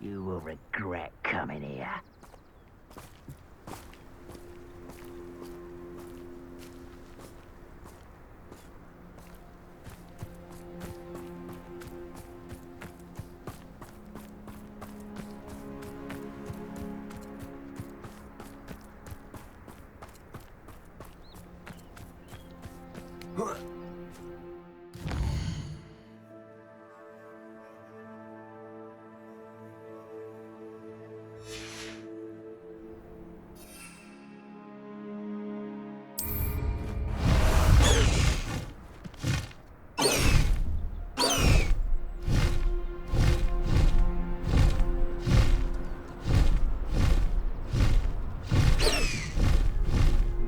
You will regret coming here.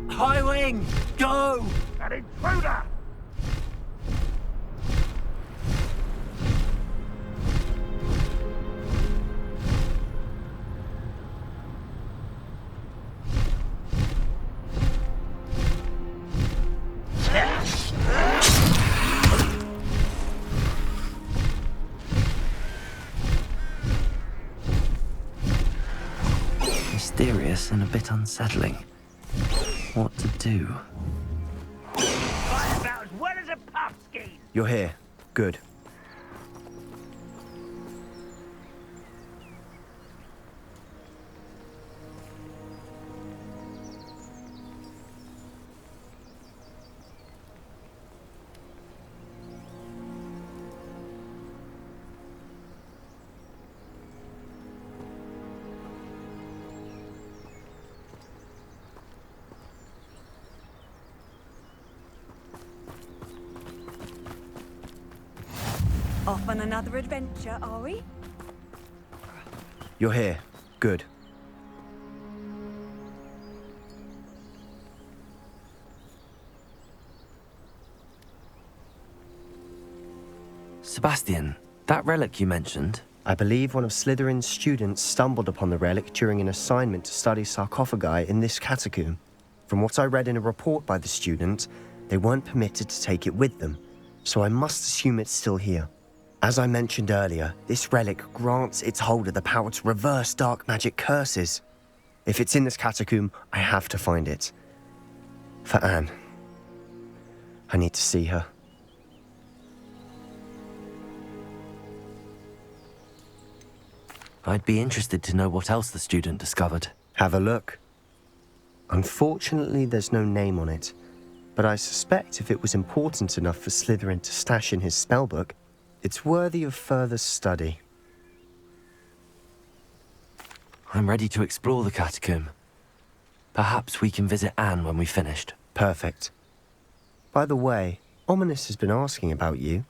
Highwing! Go! An intruder! Mysterious and a bit unsettling. What to do? Fight about as well as a pumpkin! You're here. Good. Off on another adventure, are we? You're here. Good. Sebastian, that relic you mentioned? I believe one of Slytherin's students stumbled upon the relic during an assignment to study sarcophagi in this catacomb. From what I read in a report by the student, they weren't permitted to take it with them, so I must assume it's still here. As I mentioned earlier, this relic grants its holder the power to reverse dark magic curses. If it's in this catacomb, I have to find it. For Anne. I need to see her. I'd be interested to know what else the student discovered. Have a look. Unfortunately, there's no name on it, but I suspect if it was important enough for Slytherin to stash in his spellbook, it's worthy of further study. I'm ready to explore the catacomb. Perhaps we can visit Anne when we've finished. Perfect. By the way, Ominous has been asking about you.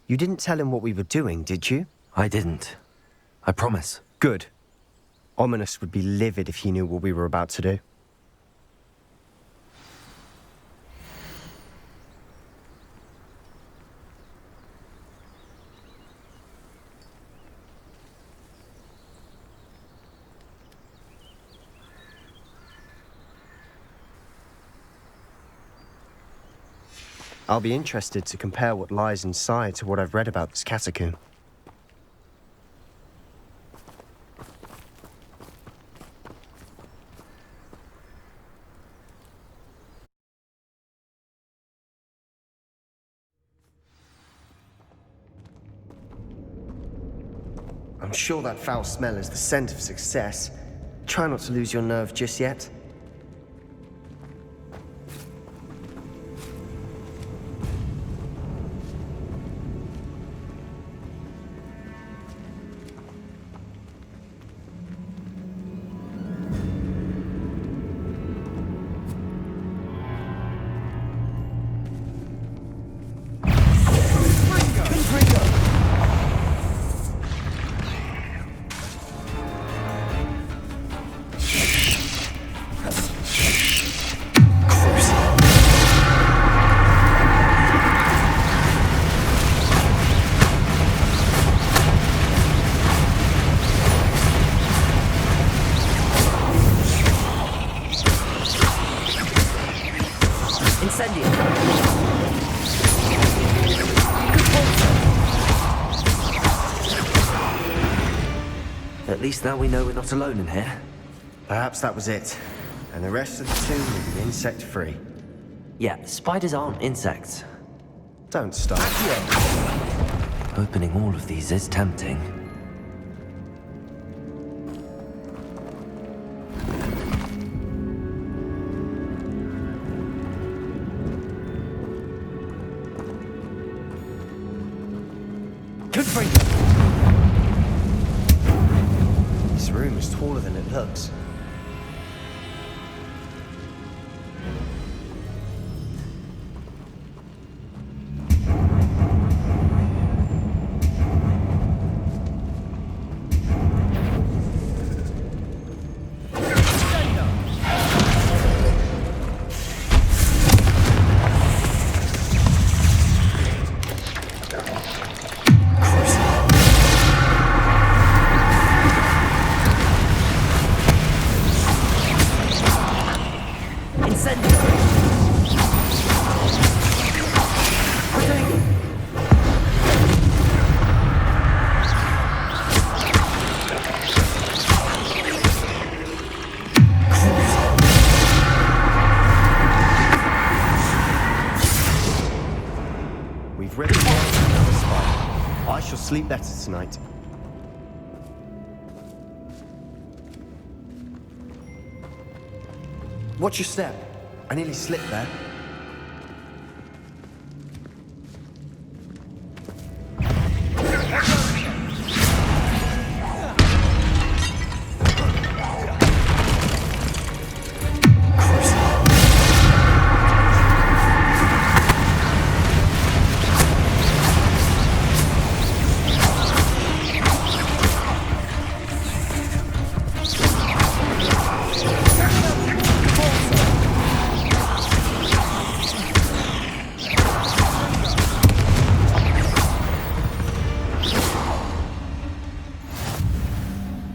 You didn't tell him what we were doing, did you? I didn't. I promise. Good. Ominous would be livid if he knew what we were about to do. I'll be interested to compare what lies inside to what I've read about this catacomb. I'm sure that foul smell is the scent of success. Try not to lose your nerve just yet. least now we know we're not alone in here. Perhaps that was it. And the rest of the tomb will be insect-free. Yeah, spiders aren't insects. Don't start. Opening all of these is tempting. This room is taller than it looks. We've really got another spider. I shall sleep better tonight. Watch your step. I nearly slipped there.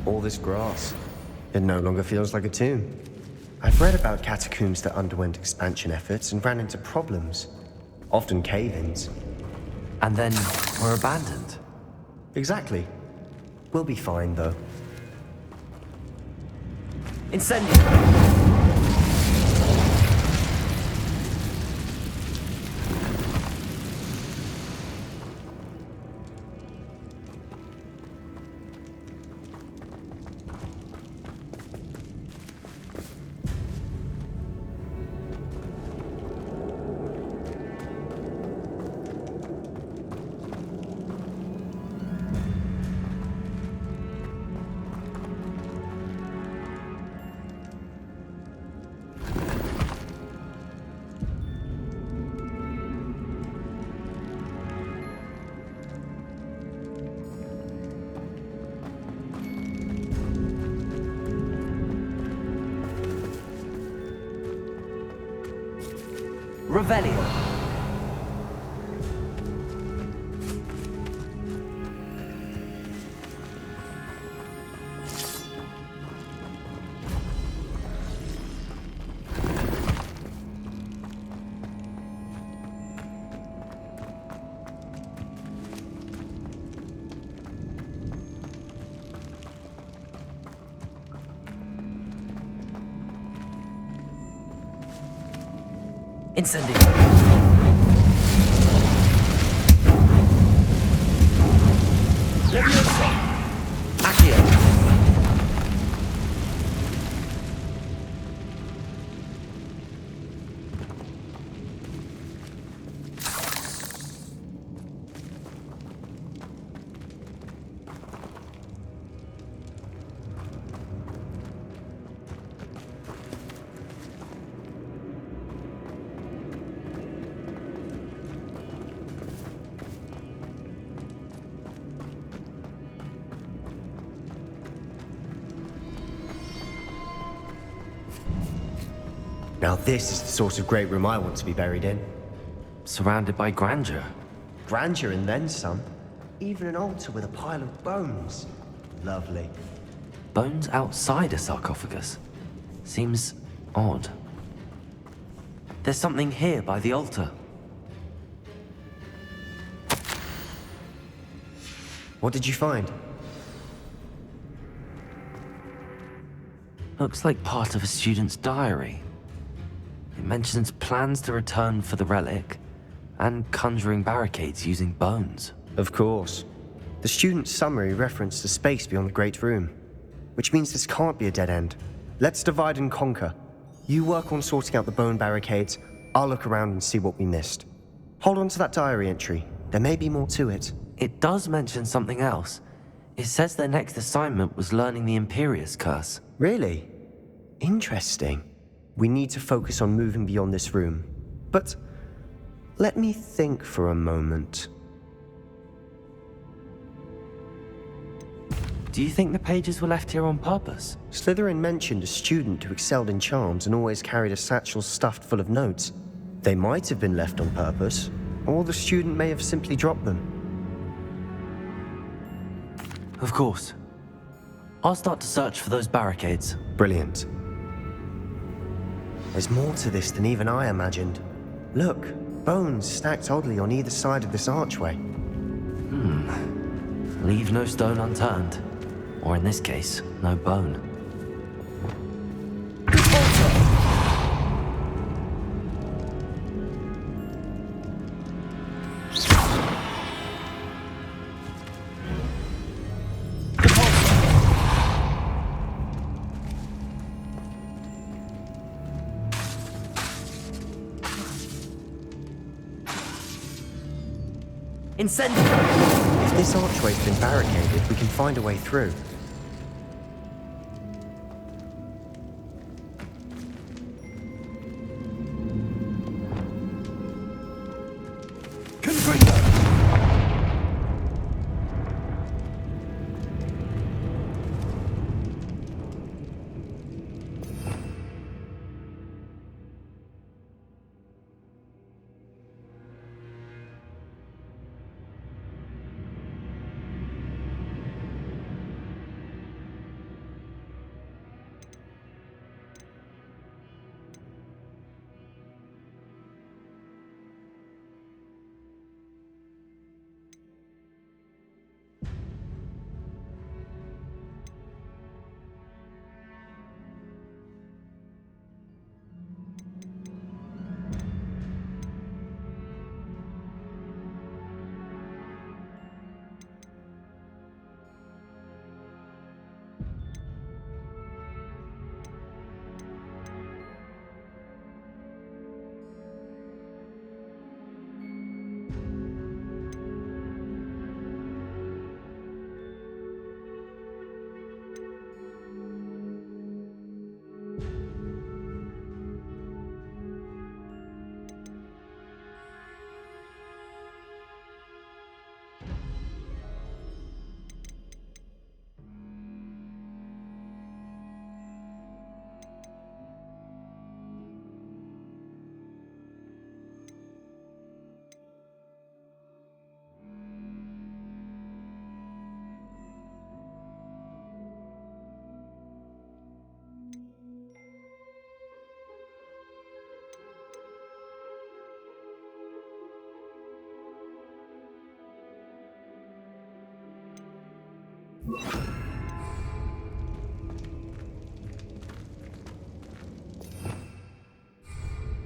All this grass. It no longer feels like a tomb. I've read about catacombs that underwent expansion efforts and ran into problems. Often cave-ins. And then were abandoned. Exactly. We'll be fine, though. Incendio! Revelio. Incendio. Leviosa. Accio. Now this is the sort of great room I want to be buried in. Surrounded by grandeur. Grandeur and then some. Even an altar with a pile of bones. Lovely. Bones outside a sarcophagus. Seems odd. There's something here by the altar. What did you find? Looks like part of a student's diary. It mentions plans to return for the relic and conjuring barricades using bones. Of course. The student's summary referenced a space beyond the Great Room, which means this can't be a dead end. Let's divide and conquer. You work on sorting out the bone barricades, I'll look around and see what we missed. Hold on to that diary entry. There may be more to it. It does mention something else. It says their next assignment was learning the Imperius Curse. Really? Interesting. We need to focus on moving beyond this room. But let me think for a moment. Do you think the pages were left here on purpose? Slytherin mentioned a student who excelled in charms and always carried a satchel stuffed full of notes. They might have been left on purpose, or the student may have simply dropped them. Of course. I'll start to search for those barricades. Brilliant. There's more to this than even I imagined. Look, bones stacked oddly on either side of this archway. Leave no stone unturned. Or in this case, no bone. Incendiary! If this archway's been barricaded, we can find a way through.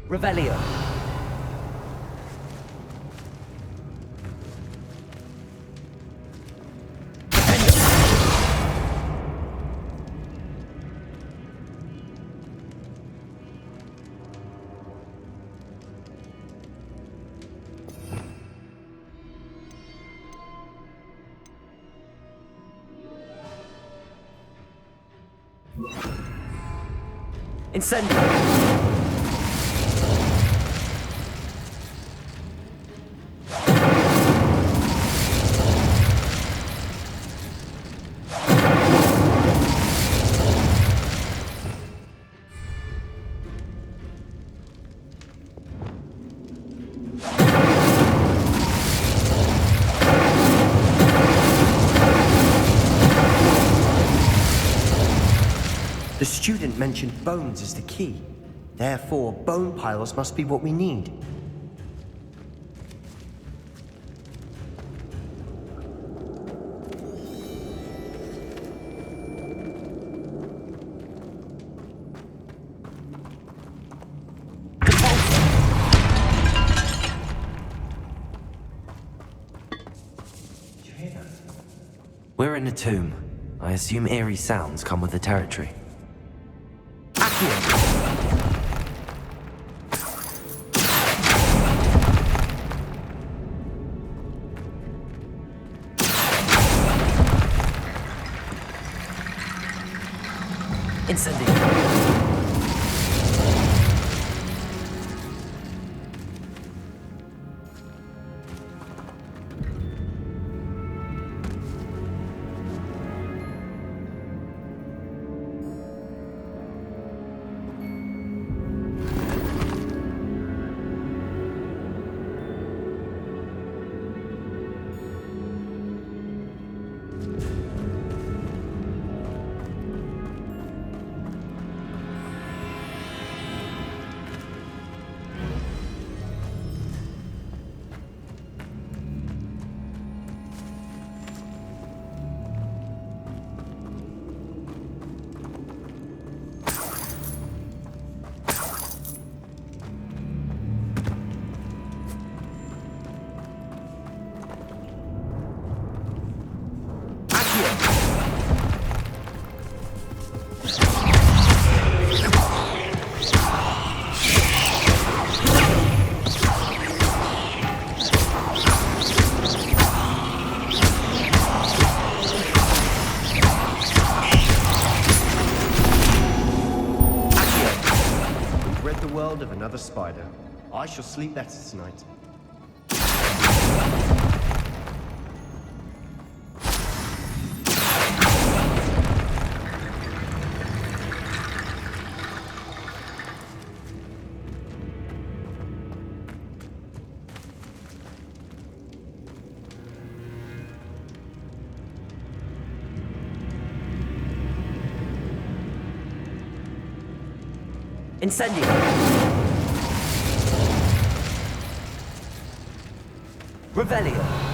Revelio. Incendio. The student mentioned bones as the key. Therefore, bone piles must be what we need. We're in a tomb. I assume eerie sounds come with the territory. Accio! Incendio! Of another spider. I shall sleep better tonight. Incendio! Revelio!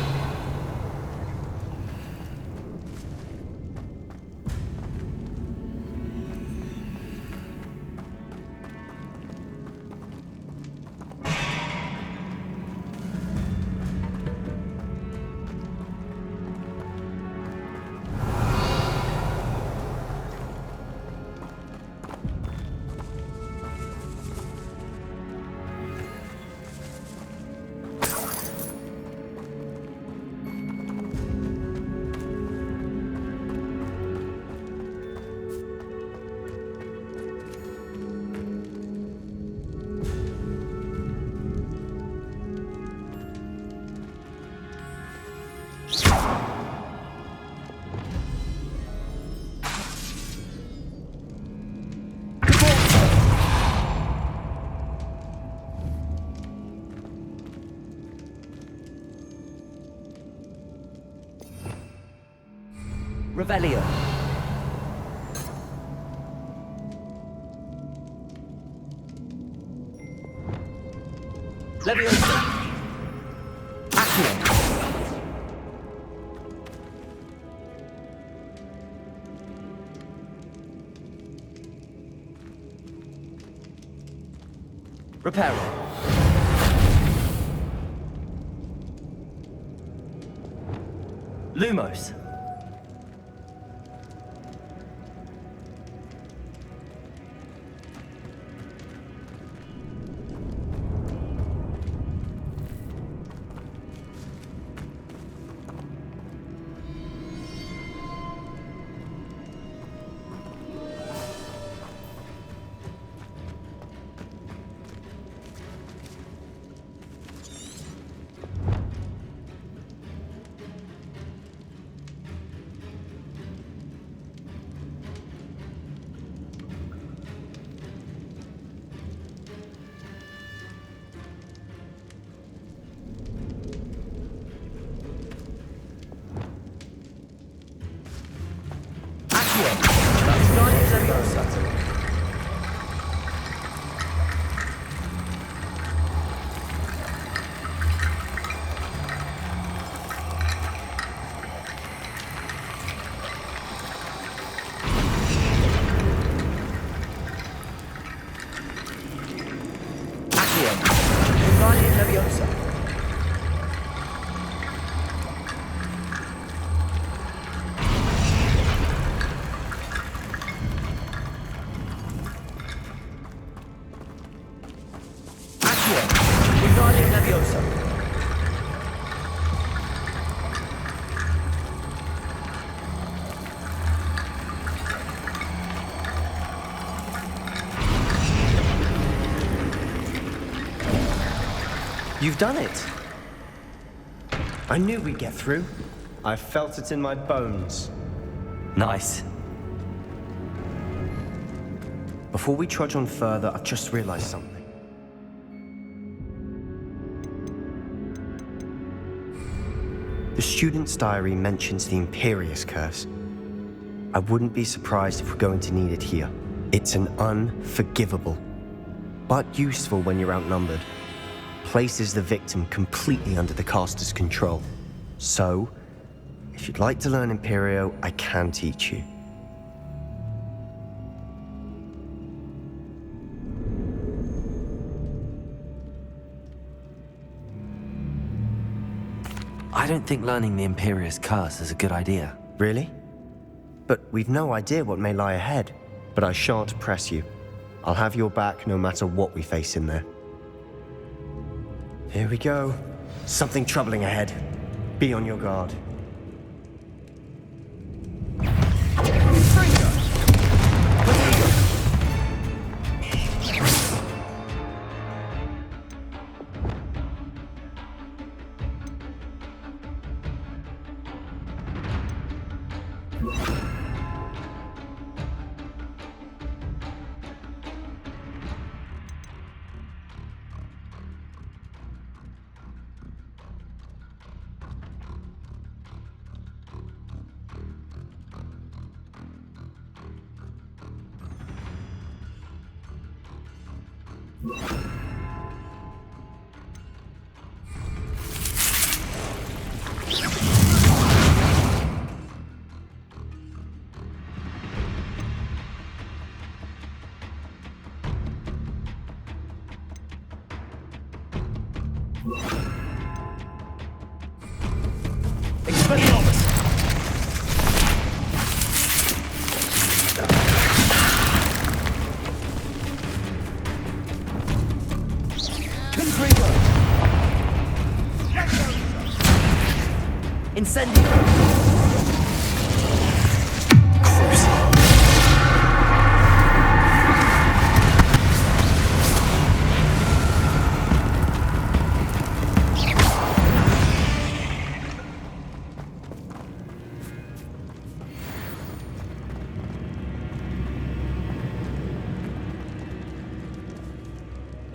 Revelio. Leviosa. Accio. Reparo. Lumos. You've done it! I knew we'd get through. I felt it in my bones. Nice. Before we trudge on further, I've just realized something. The student's diary mentions the Imperious Curse. I wouldn't be surprised if we're going to need it here. It's an unforgivable, but useful when you're outnumbered. Places the victim completely under the caster's control. So, if you'd like to learn Imperio, I can teach you. I don't think learning the Imperious Curse is a good idea. Really? But we've no idea what may lie ahead. But I shan't press you. I'll have your back no matter what we face in there. Here we go. Something troubling ahead. Be on your guard.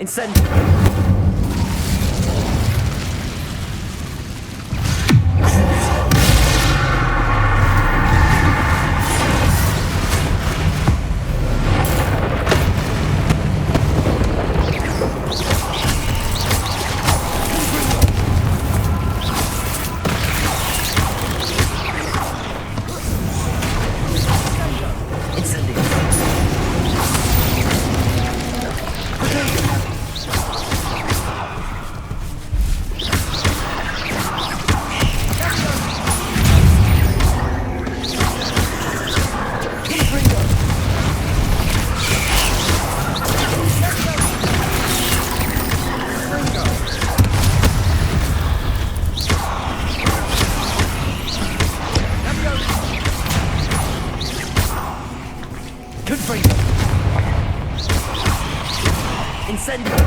Incendio! Incendio!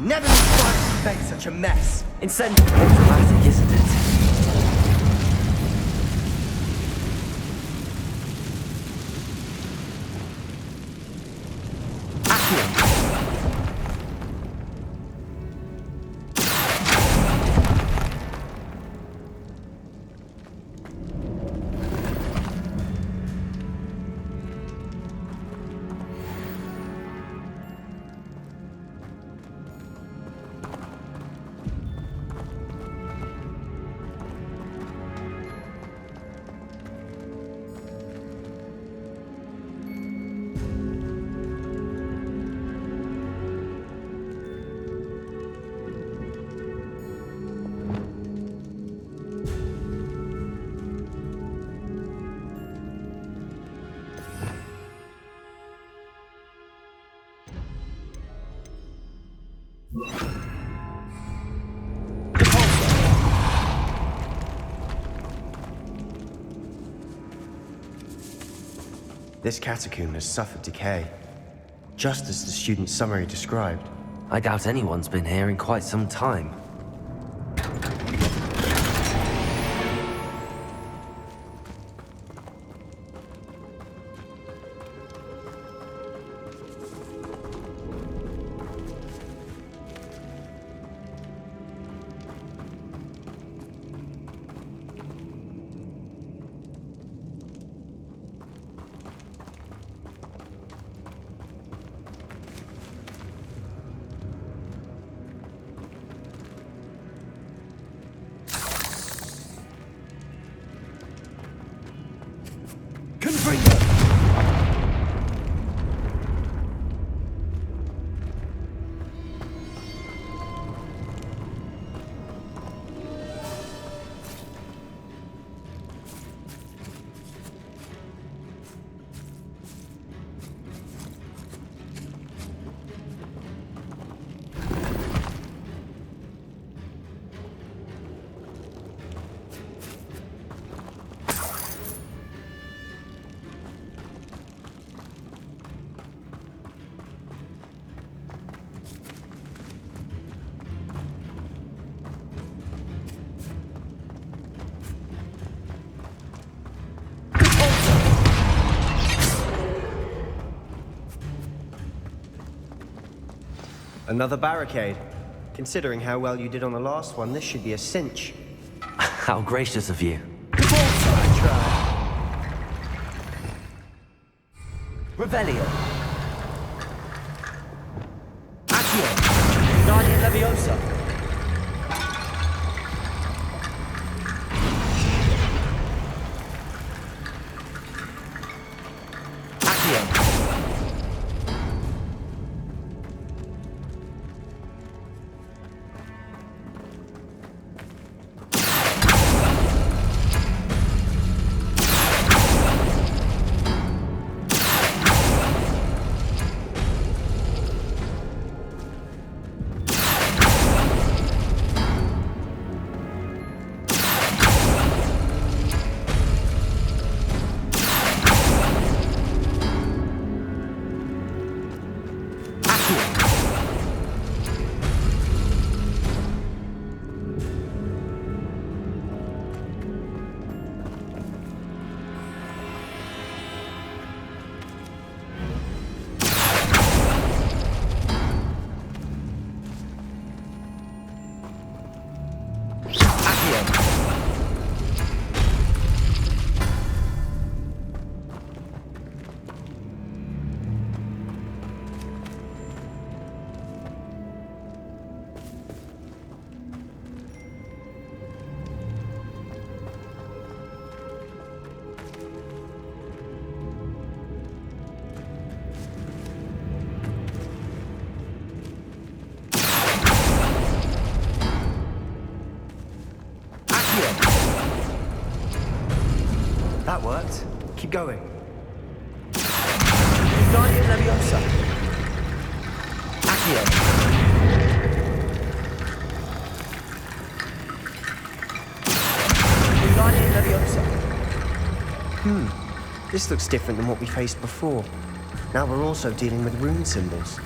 Never been to make such a mess. Incendio! Dramatic, isn't it? This catacomb has suffered decay, just as the student's summary described. I doubt anyone's been here in quite some time. Another barricade. Considering how well you did on the last one, this should be a cinch. How gracious of you. Revelio. Accio. Guardian Leviosa. Accio. That worked. Keep going. Guardian Leviosa. Accio. Guardian Leviosa. This looks different than what we faced before. Now we're also dealing with rune symbols.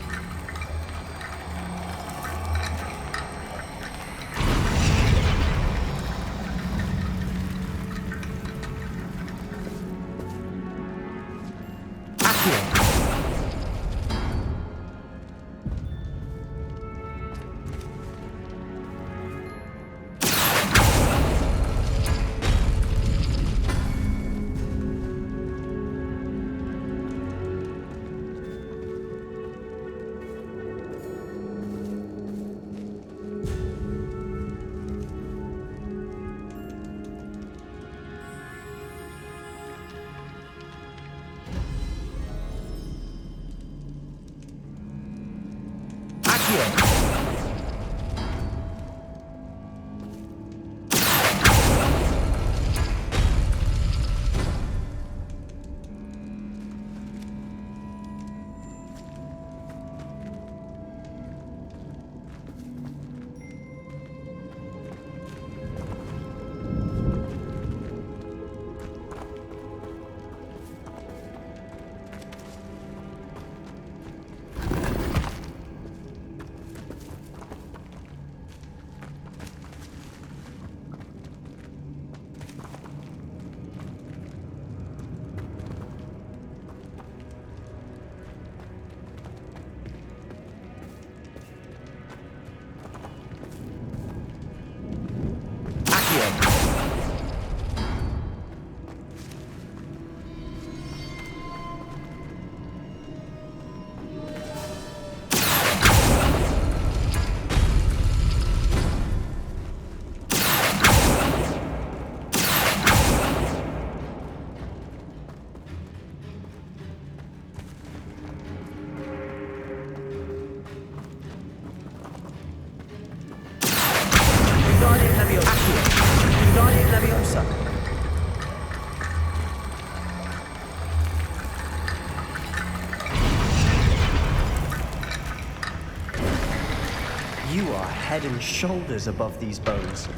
head and shoulders above these bones.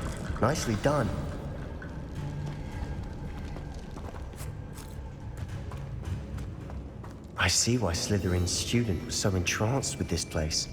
Nicely done. I see why Slytherin's student was so entranced with this place.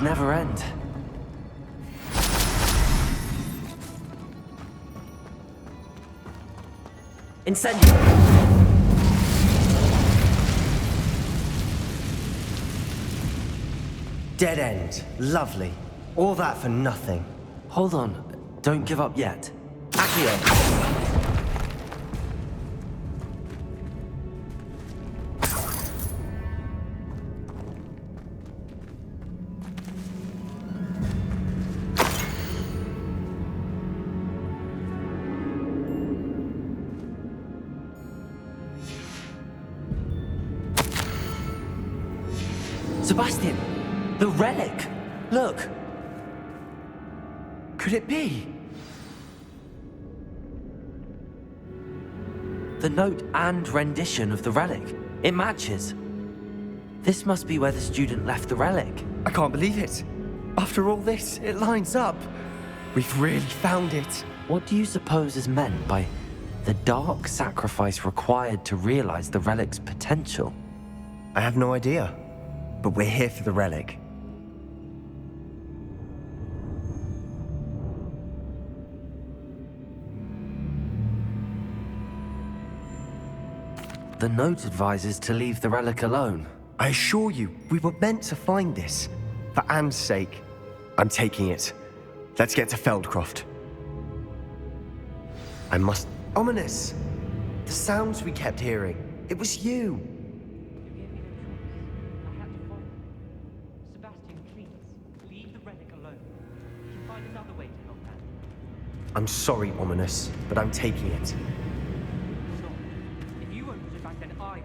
Never end. Incendio! Dead end. Lovely. All that for nothing. Hold on. Don't give up yet. Accio! Sebastian! The relic! Look! Could it be? The note and rendition of the relic. It matches. This must be where the student left the relic. I can't believe it. After all this, it lines up. We've really found it. What do you suppose is meant by the dark sacrifice required to realize the relic's potential? I have no idea. But we're here for the relic. The note advises to leave the relic alone. I assure you, we were meant to find this. For Anne's sake. I'm taking it. Let's get to Feldcroft. I must... Ominous! The sounds we kept hearing. It was you. I'm sorry, Ominous, but I'm taking it. If you won't put it back, then I will.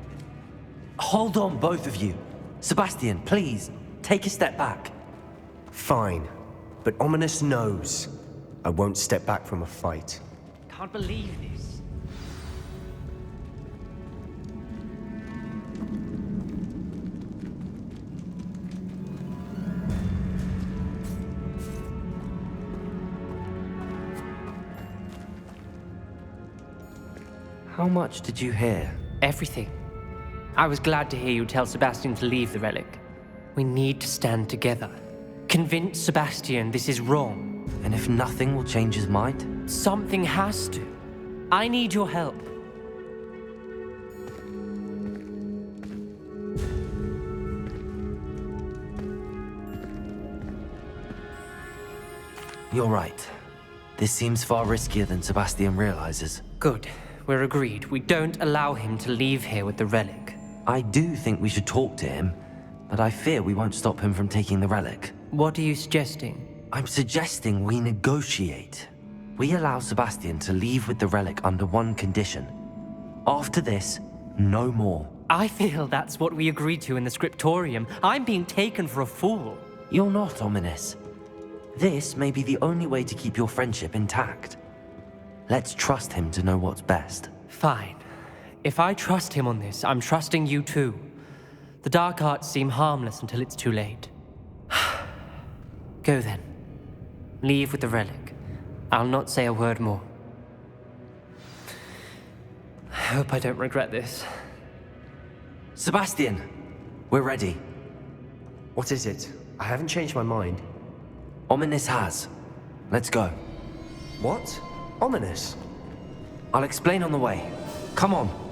Hold on, both of you. Sebastian, please, take a step back. Fine. but Ominous knows I won't step back from a fight. Can't believe this. How much did you hear? Everything. I was glad to hear you tell Sebastian to leave the relic. We need to stand together. Convince Sebastian this is wrong. And if nothing will change his mind? Something has to. I need your help. You're right. This seems far riskier than Sebastian realizes. Good. We're agreed. We don't allow him to leave here with the relic. I do think we should talk to him, but I fear we won't stop him from taking the relic. What are you suggesting? I'm suggesting we negotiate. We allow Sebastian to leave with the relic under one condition. After this, no more. I feel that's what we agreed to in the scriptorium. I'm being taken for a fool. You're not, Ominous. This may be the only way to keep your friendship intact. Let's trust him to know what's best. Fine. If I trust him on this, I'm trusting you too. The dark arts seem harmless until it's too late. Go then. Leave with the relic. I'll not say a word more. I hope I don't regret this. Sebastian! We're ready. What is it? I haven't changed my mind. Ominous has. Let's go. What? Ominous? I'll explain on the way. Come on.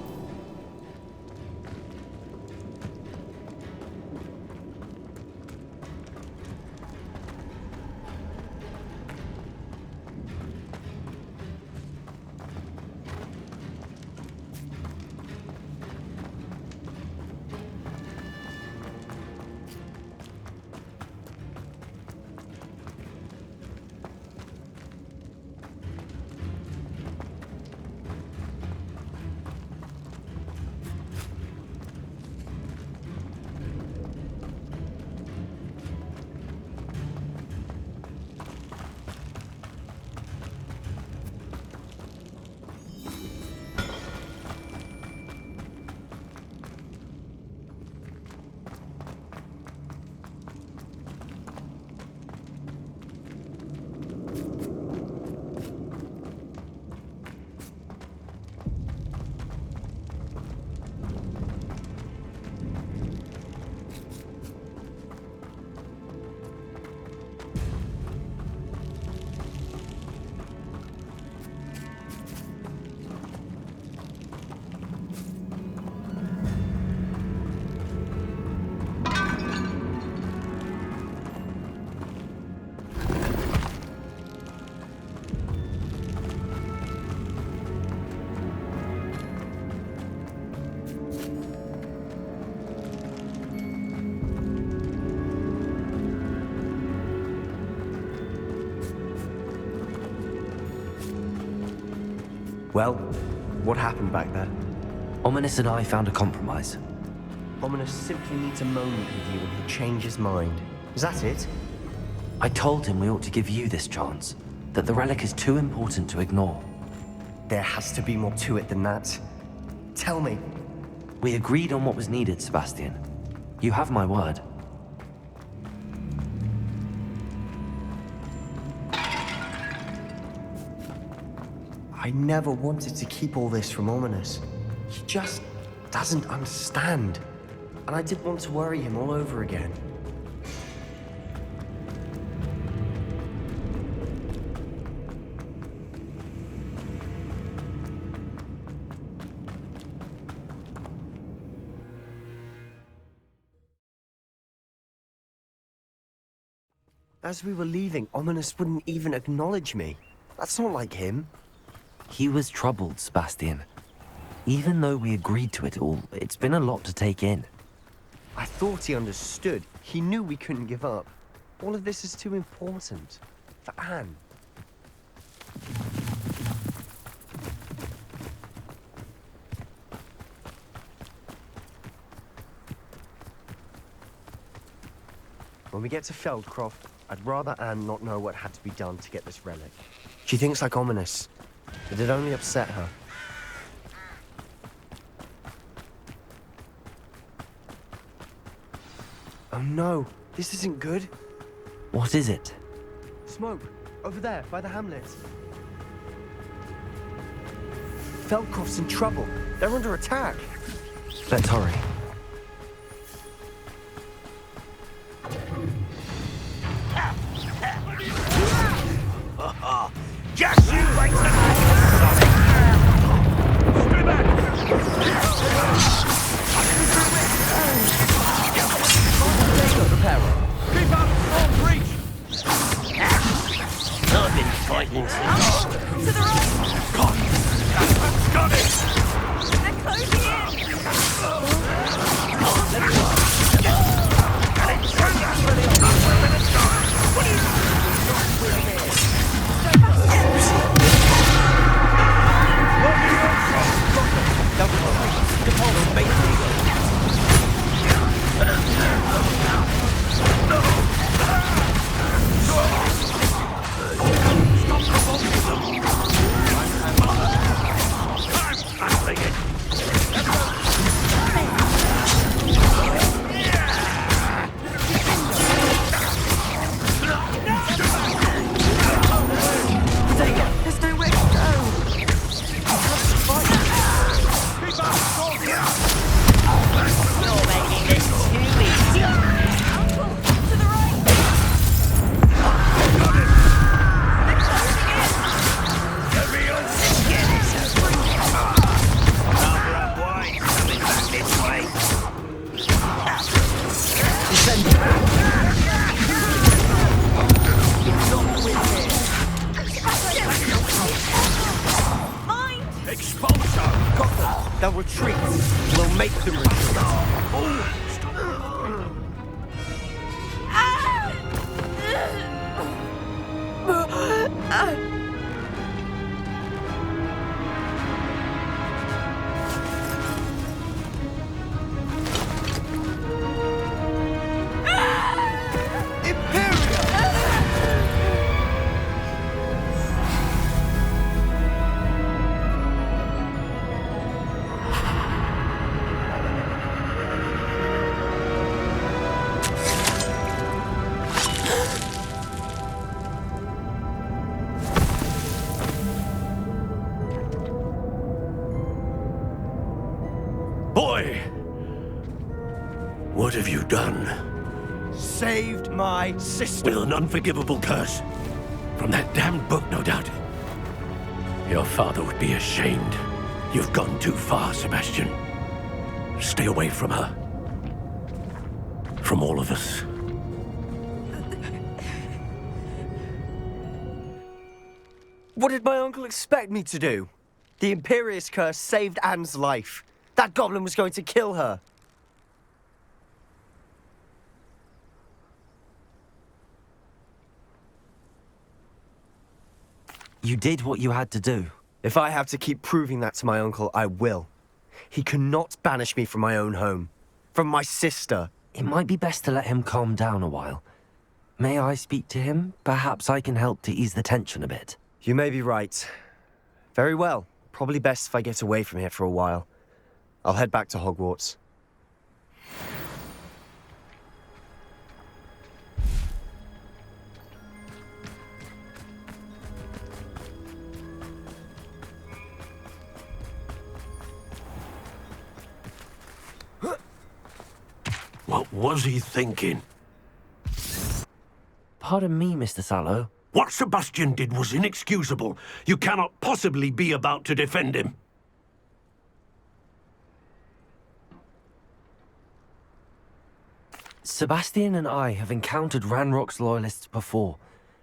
Well, what happened back there? Ominous and I found a compromise. Ominous simply needs a moment with you and he'll change his mind. Is that it? I told him we ought to give you this chance, that the relic is too important to ignore. There has to be more to it than that. Tell me. We agreed on what was needed, Sebastian. You have my word. I never wanted to keep all this from Ominous. He just doesn't understand. And I didn't want to worry him all over again. As we were leaving, Ominous wouldn't even acknowledge me. That's not like him. He was troubled, Sebastian. Even though we agreed to it all, it's been a lot to take in. I thought he understood. He knew we couldn't give up. All of this is too important. For Anne. When we get to Feldcroft, I'd rather Anne not know what had to be done to get this relic. She thinks like ominous, but it only upset her. Oh no, this isn't good. What is it? Smoke, over there, by the hamlet. Feldcroft's in trouble. They're under attack. Let's hurry. Just you wait till stay back! Keep out of storm breach! I've been fighting since. To the right! Got it! They're closing in! They'll retreat. We'll make them retreat. Boy! What have you done? Saved my sister. With an unforgivable curse. From that damned book, no doubt. Your father would be ashamed. You've gone too far, Sebastian. Stay away from her. From all of us. What did my uncle expect me to do? The Imperious curse saved Anne's life. That goblin was going to kill her. You did what you had to do. If I have to keep proving that to my uncle, I will. He cannot banish me from my own home. From my sister. It might be best to let him calm down a while. May I speak to him? Perhaps I can help to ease the tension a bit. You may be right. Very well. Probably best if I get away from here for a while. I'll head back to Hogwarts. What was he thinking? Pardon me, Mr. Sallow. What Sebastian did was inexcusable. You cannot possibly be about to defend him. Sebastian and I have encountered Ranrock's loyalists before.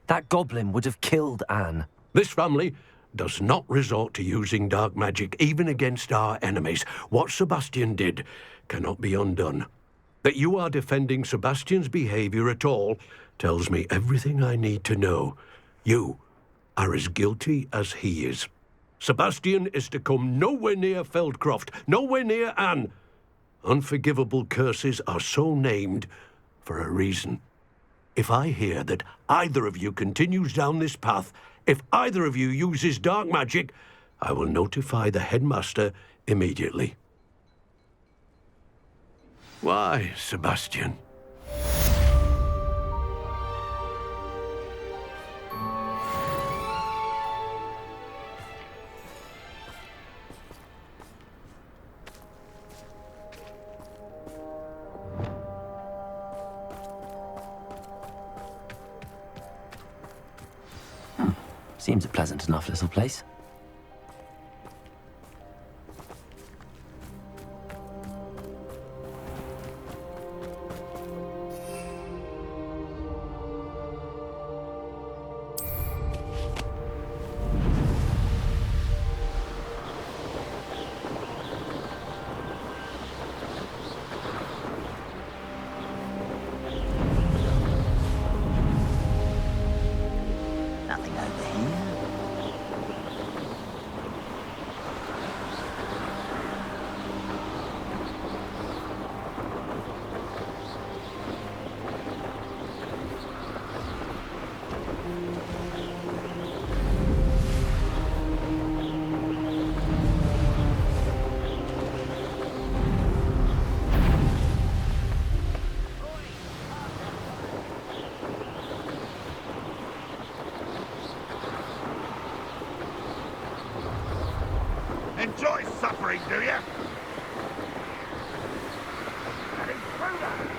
That goblin would have killed Anne. This family does not resort to using dark magic, even against our enemies. What Sebastian did cannot be undone. That you are defending Sebastian's behavior at all tells me everything I need to know. You are as guilty as he is. Sebastian is to come nowhere near Feldcroft, nowhere near Anne. Unforgivable curses are so named for a reason. If I hear that either of you continues down this path, if either of you uses dark magic, I will notify the headmaster immediately. Why, Sebastian? Seems a pleasant enough little place. Nothing over here. Enjoy suffering, do you? An intruder!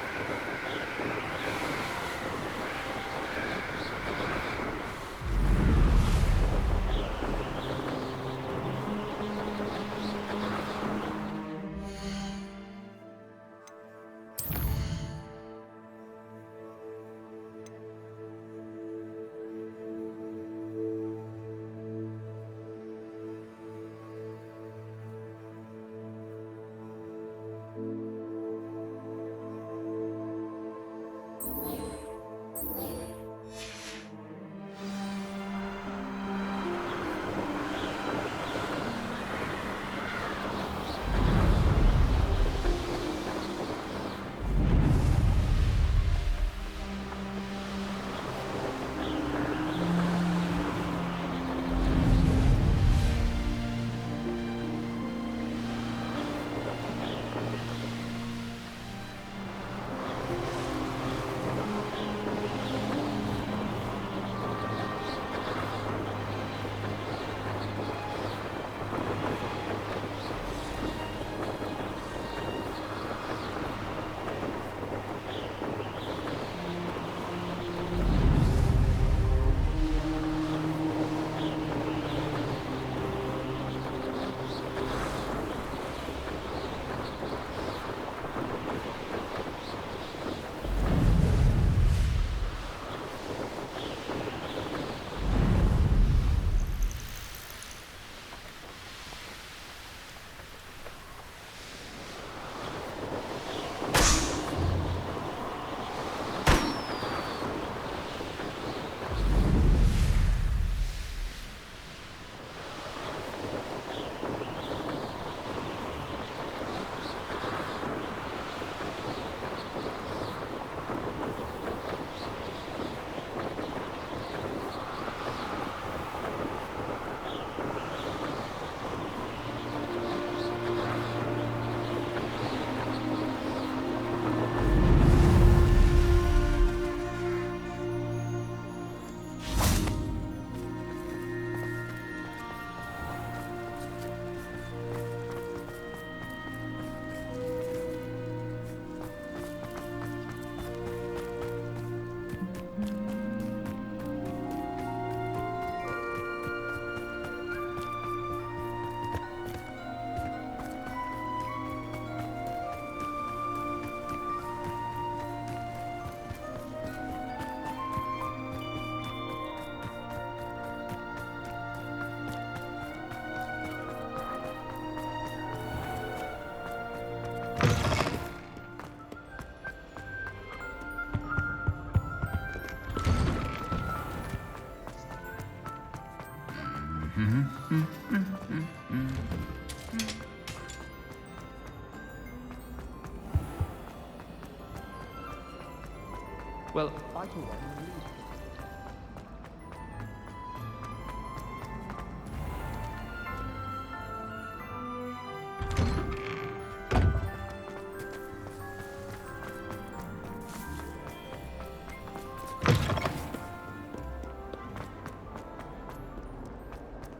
Well,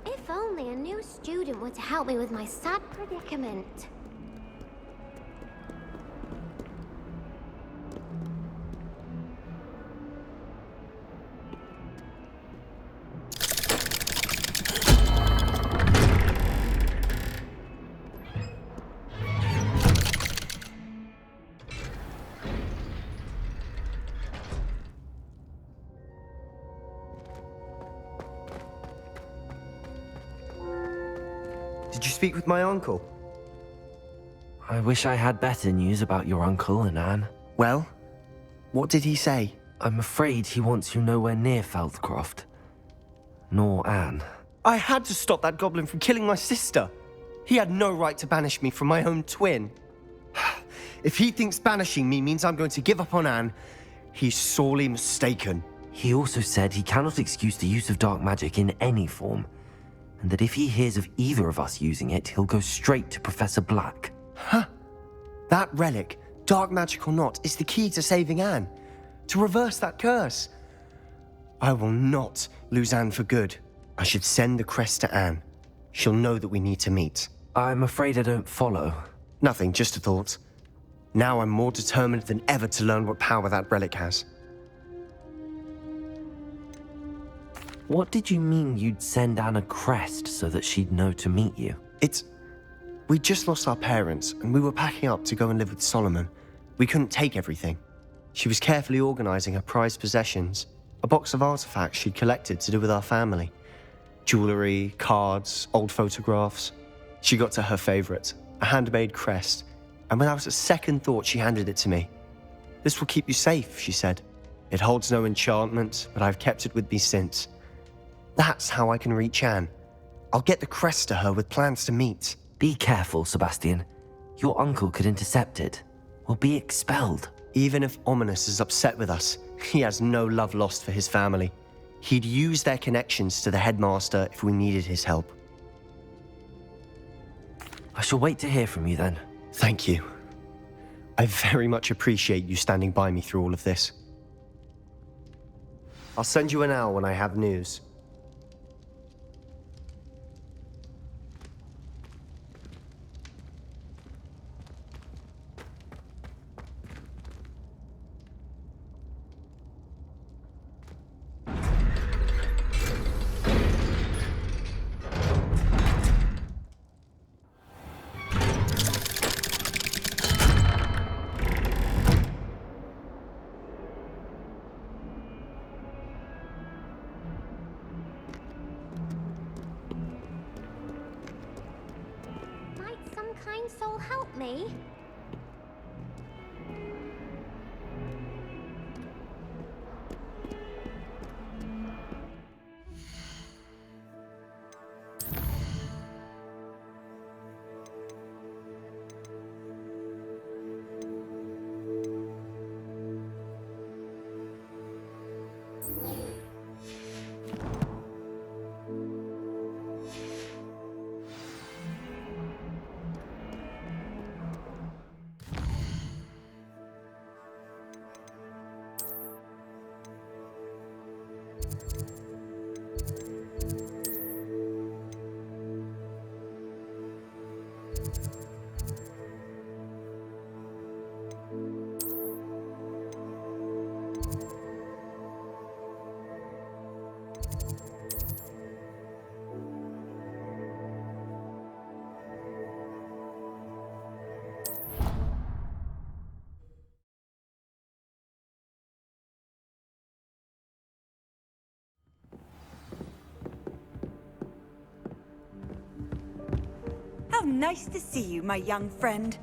If only a new student were to help me with my sad predicament. Did you speak with my uncle? I wish I had better news about your uncle and Anne. Well, what did he say? I'm afraid he wants you nowhere near Feldcroft. Nor Anne. I had to stop that goblin from killing my sister. He had no right to banish me from my own twin. If he thinks banishing me means I'm going to give up on Anne, he's sorely mistaken. He also said he cannot excuse the use of dark magic in any form, and that if he hears of either of us using it, he'll go straight to Professor Black. Huh? That relic, dark magic or not, is the key to saving Anne. To reverse that curse. I will not lose Anne for good. I should send the crest to Anne. She'll know that we need to meet. I'm afraid I don't follow. Nothing, just a thought. Now I'm more determined than ever to learn what power that relic has. What did you mean you'd send Anne a crest so that she'd know to meet you? We just lost our parents, and we were packing up to go and live with Solomon. We couldn't take everything. She was carefully organizing her prized possessions, a box of artifacts she'd collected to do with our family. Jewelry, cards, old photographs. She got to her favorite, a handmade crest, and without a second thought, she handed it to me. "This will keep you safe," she said. "It holds no enchantment, but I've kept it with me since. That's how I can reach Anne. I'll get the crest to her with plans to meet." Be careful, Sebastian. Your uncle could intercept it. We'll be expelled. Even if Ominous is upset with us, he has no love lost for his family. He'd use their connections to the headmaster if we needed his help. I shall wait to hear from you then. Thank you. I very much appreciate you standing by me through all of this. I'll send you an owl when I have news. Might some kind soul help me? How nice to see you, my young friend.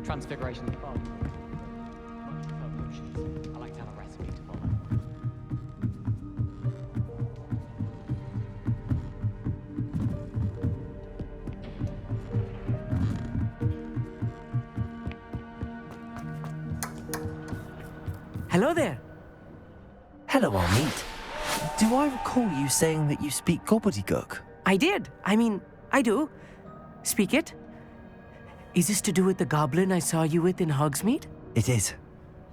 Transfiguration of the bomb. Much prefer potions. I like to have a recipe to follow. Hello there. Hello, Armeet. Do I recall you saying that you speak gobbledygook? I did. I mean, I do. Speak it. Is this to do with the goblin I saw you with in Hogsmeade? It is.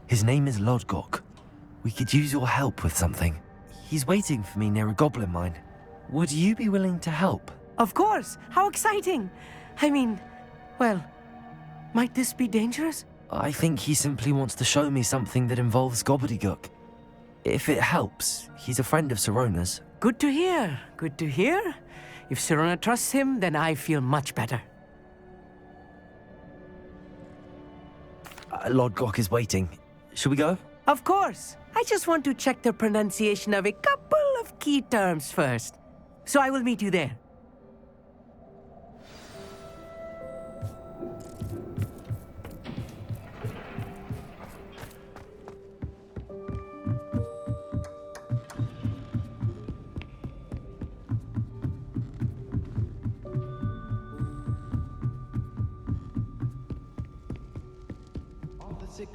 His name is Lodgok. We could use your help with something. He's waiting for me near a goblin mine. Would you be willing to help? Of course. How exciting. I mean, well, might this be dangerous? I think he simply wants to show me something that involves gobbledygook. If it helps, he's a friend of Sirona's. Good to hear. Good to hear. If Sirona trusts him, then I feel much better. Lodgok is waiting. Shall we go? Of course. I just want to check the pronunciation of a couple of key terms first. So I will meet you there.